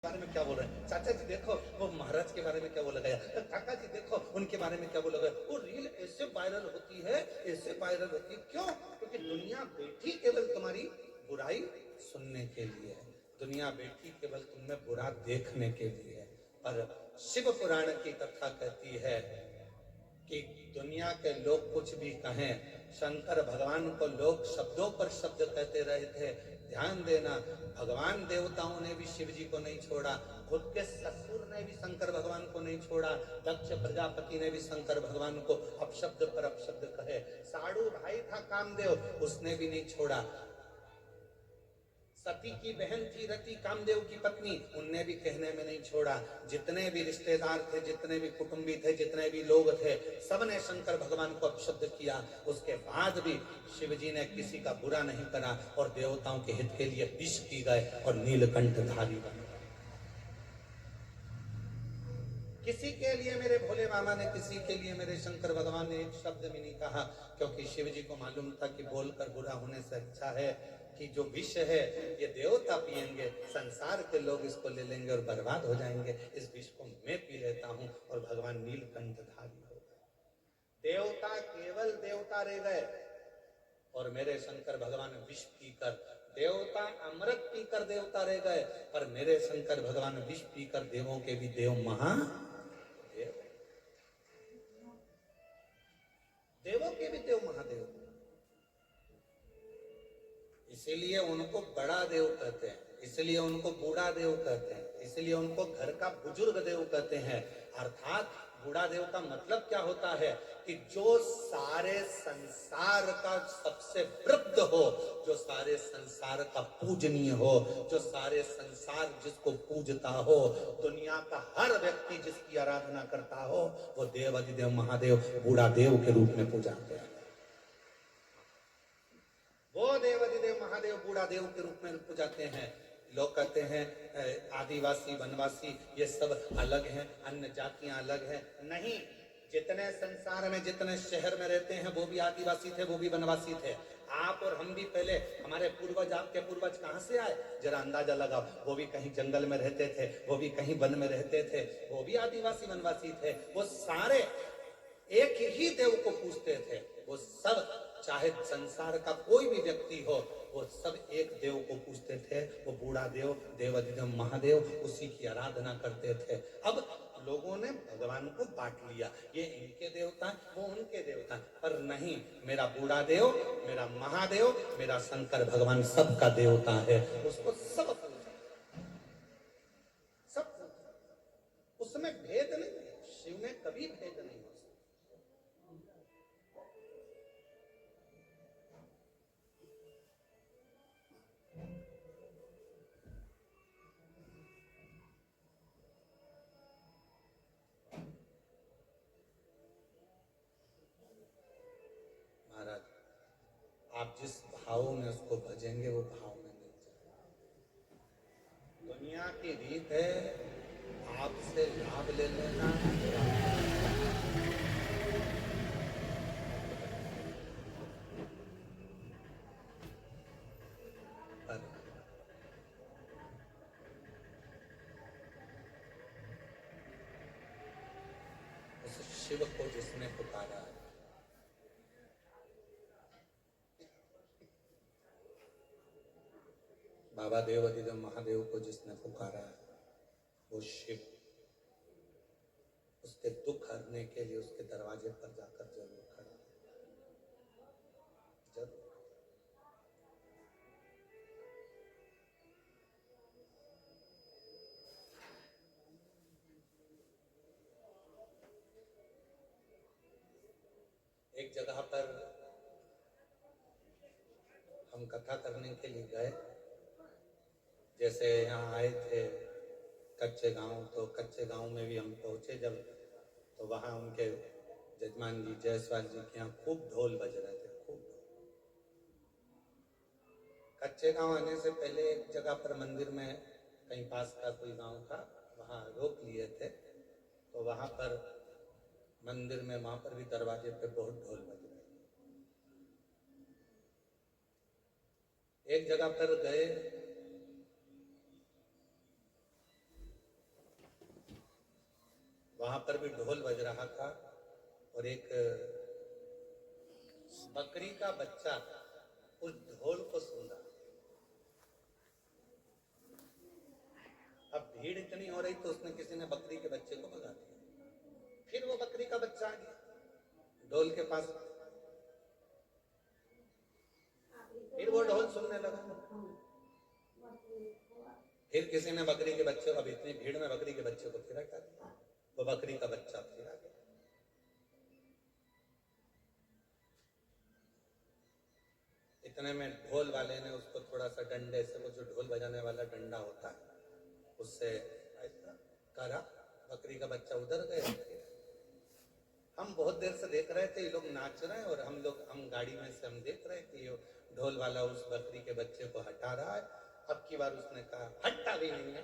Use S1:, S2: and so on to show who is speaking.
S1: बारे में क्या बोल रहे हैं, चाचा जी देखो वो महाराज के बारे में क्या बोला गया, काका जी देखो उनके बारे में क्या बोला गया। वो रील ऐसे वायरल होती है, ऐसे वायरल होती है, क्यों? क्योंकि दुनिया बैठी केवल तुम्हारी बुराई सुनने के लिए है, दुनिया बैठी केवल तुम्हें बुरा देखने के लिए है। पर शिव पुराण की कथा कहती है कि दुनिया के लोग कुछ भी कहें, शंकर भगवान को लोग शब्दों पर शब्द कहते रहे थे। ध्यान देना, भगवान देवताओं ने भी शिव जी को नहीं छोड़ा, खुद के ससुर ने भी शंकर भगवान को नहीं छोड़ा, दक्ष प्रजापति ने भी शंकर भगवान को अपशब्द पर अपशब्द कहे, साड़ू भाई था कामदेव, उसने भी नहीं छोड़ा, सती की बहन थी रति कामदेव की पत्नी, उनने भी कहने में नहीं छोड़ा, जितने भी रिश्तेदार थे, जितने भी कुटुंबी थे, जितने भी लोग थे, सबने शंकर भगवान को अपशब्द किया। उसके बाद भी शिव जी ने किसी का बुरा नहीं करा और देवताओं के हित के लिए विष पी गए और नीलकंठधारी बन गए। किसी के लिए मेरे भोले मामा ने, किसी के लिए मेरे शंकर भगवान ने एक शब्द भी नहीं कहा, क्योंकि शिव जी को मालूम था कि बोलकर बुरा होने से अच्छा है कि जो विष है ये देवता पिएंगे, संसार के लोग इसको ले लेंगे और बर्बाद हो जाएंगे, इस विष को मैं पी लेता हूं और भगवान नीलकंठधारी हो गए। देवता केवल देवता रह गए और मेरे शंकर भगवान विष पीकर, देवता अमृत पीकर देवता रह गए, पर मेरे शंकर भगवान विष पीकर देवों के भी देव महादेव, देवों के भी देव महादेव। इसीलिए उनको बड़ा देव कहते हैं, इसलिए उनको बूढ़ा देव कहते हैं, इसलिए उनको घर का बुजुर्ग देव कहते हैं। अर्थात बूढ़ा देव का मतलब क्या होता है कि जो सारे संसार का सबसे वृद्ध हो, जो सारे संसार का पूजनीय हो, जो सारे संसार जिसको पूजता हो, दुनिया का हर व्यक्ति जिसकी आराधना करता हो, वो देव अधिदेव महादेव बूढ़ा देव के रूप में पूजा करता है। वो देवाधिदेव महादेव बूढ़ा देव के रूप में पूजाते हैं। लोग कहते हैं आदिवासी वनवासी ये सब अलग हैं, अन्य जातियां अलग हैं। नहीं, जितने संसार में जितने शहर में रहते हैं वो भी आदिवासी थे, वो भी वनवासी थे। आप और हम भी पहले, हमारे पूर्वज, आपके पूर्वज कहां से आए जरा अंदाजा लगाओ। वो भी कहीं जंगल में रहते थे, वो भी कहीं वन में रहते थे, वो भी आदिवासी वनवासी थे। वो सारे एक ही देव को पूजते थे। वो सब, चाहे संसार का कोई भी व्यक्ति हो, वो सब एक देव को पूजते थे। वो बूढ़ा देव, देवाधिदेव महादेव, उसी की आराधना करते थे। अब लोगों ने भगवान को बांट लिया, ये इनके देवता है, वो उनके देवता है। पर नहीं, मेरा बूढ़ा देव, मेरा महादेव, मेरा शंकर भगवान सबका देवता है, उसको सब सब, उसमें भेद नहीं है। शिव में कभी भेद नहीं हो सकता। महाराज, आप जिस भाव में उसको भजेंगे वो भाव में मिल जाएगा। दुनिया की रीत है आपसे लाभ ले लेना, पर उस शिव को जिसने पुकारा है, बाबा देवाधिदेव महादेव को जिसने पुकारा है, वो शिव उसके दुख हरने के लिए उसके दरवाजे पर जाकर जरूर खड़ा है, जरूर। एक जगह पर हम कथा करने के लिए गए, जैसे यहाँ आए थे कच्चे गांव, तो कच्चे गांव में भी हम पहुंचे जब, तो वहां उनके जजमान जी जायसवाल जी के यहाँ खूब ढोल बज रहे थे, खूब ढोल। कच्चे गांव आने से पहले एक जगह पर मंदिर में, कहीं पास का कोई गांव था, वहां रोक लिए थे। तो वहां पर मंदिर में, वहां पर भी दरवाजे पे बहुत ढोल बज रहे थे। एक जगह पर गए, वहां पर भी ढोल बज रहा था और एक बकरी का बच्चा उस ढोल को सुन रहा। अब भीड़ इतनी हो रही तो उसने किसी ने बकरी के बच्चे को भगा दिया। फिर वो बकरी का बच्चा आ गया ढोल के पास, फिर वो ढोल सुनने लगा। फिर किसी ने बकरी के बच्चे को, अब इतनी भीड़ में बकरी के बच्चे को फिर हटा दिया, वो बकरी का बच्चा फिर आ गया। इतने में ढोल वाले ने उसको थोड़ा सा डंडे से, वो जो ढोल बजाने वाला डंडा होता है, उससे ऐसा करा, बकरी का बच्चा उधर गया। हम बहुत देर से देख रहे थे ये लोग नाच रहे हैं और हम गाड़ी में से हम देख रहे थे ये ढोल वाला उस बकरी के बच्चे को हटा रहा है। अब की बार उसने कहा हटता भी नहीं है,